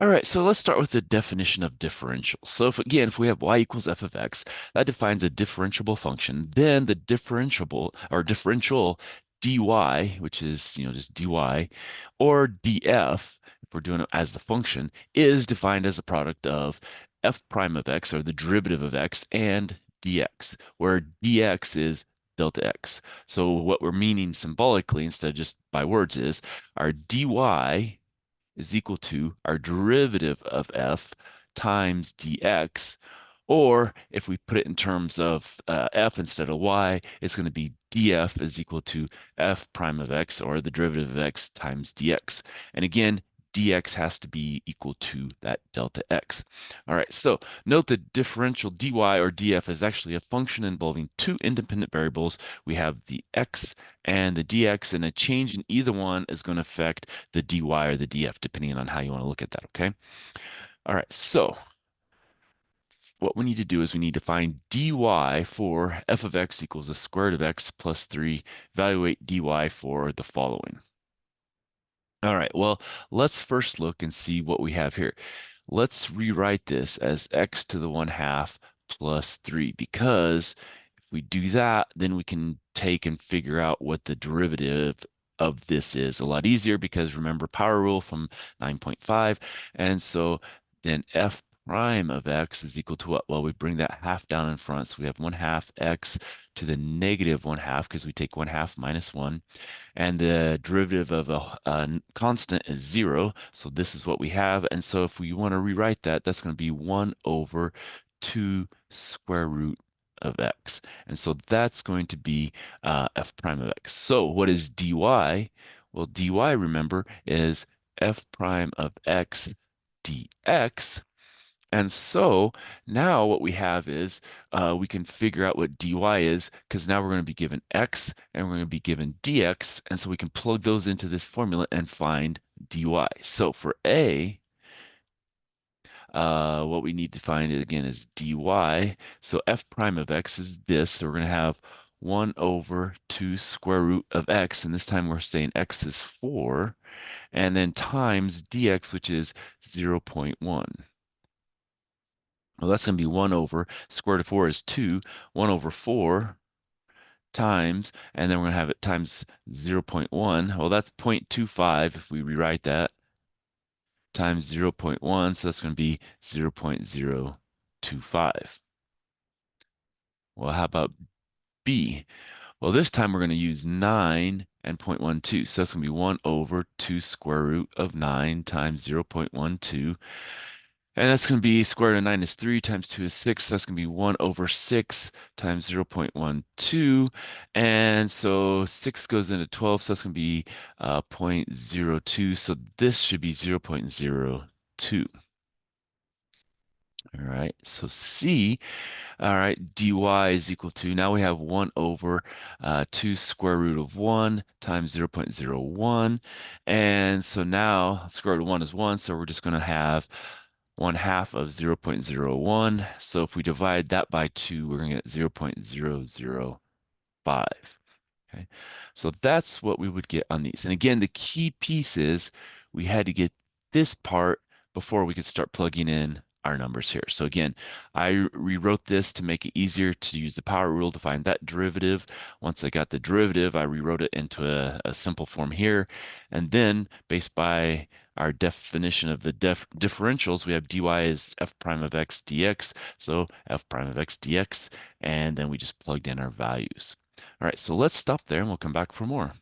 All right, so let's start with the definition of differential. So if we have y equals f of x, that defines a differentiable function. Then the differentiable or differential dy, which is, just dy, or df, if we're doing it as the function, is defined as a product of f prime of x, or the derivative of x, and dx, where dx is delta x. So what we're meaning symbolically, instead of just by words, is our dy is equal to our derivative of f times dx. Or if we put it in terms of f instead of y, it's going to be df is equal to f prime of x, or the derivative of x times dx. And again, dx has to be equal to that delta x. All right, so note the differential dy or df is actually a function involving two independent variables. We have the x and the dx, and a change in either one is going to affect the dy or the df, depending on how you want to look at that, okay? All right, so what we need to do is we need to find dy for f of x equals the square root of x plus 3. Evaluate dy for the following. All right, well, let's first look and see what we have here. Let's rewrite this as x to the 1/2 plus 3, because if we do that, then we can take and figure out what the derivative of this is a lot easier, because remember power rule from 9.5. And so then f prime of x is equal to what? Well, we bring that half down in front. So we have 1/2 x to the negative 1/2, because we take 1/2 minus 1. And the derivative of a constant is 0. So this is what we have. And so if we want to rewrite that, that's going to be 1 over 2 square root of x. And so that's going to be f prime of x. So what is dy? Well, dy, remember, is f prime of x dx. And so now what we have is we can figure out what dy is, because now we're going to be given x and we're going to be given dx. And so we can plug those into this formula and find dy. So for a, what we need to find again is dy. So f prime of x is this. So we're going to have 1 over 2 square root of x. And this time we're saying x is 4. And then times dx, which is 0.1. Well, that's going to be 1 over square root of 4 is 2, 1 over 4 times, and then we're going to have it times 0.1. Well, that's 0.25 if we rewrite that, times 0.1. So that's going to be 0.025. Well, how about B? Well, this time we're going to use 9 and 0.12. So that's going to be 1 over 2 square root of 9 times 0.12. And that's going to be square root of 9 is 3 times 2 is 6. So that's going to be 1 over 6 times 0.12. And so 6 goes into 12. So that's going to be 0.02. So this should be 0.02. All right. So C, all right, dy is equal to, now we have 1 over 2 square root of 1 times 0.01. And so now square root of 1 is 1. So we're just going to have 1/2 of 0.01. So if we divide that by 2, we're going to get 0.005. Okay, so that's what we would get on these. And again, the key piece is we had to get this part before we could start plugging in our numbers here. So again, I rewrote this to make it easier to use the power rule to find that derivative. Once I got the derivative, I rewrote it into a simple form here. And then based by our definition of the differentials, we have dy is f prime of x dx. So f prime of x dx, and then we just plugged in our values. All right, so let's stop there and we'll come back for more.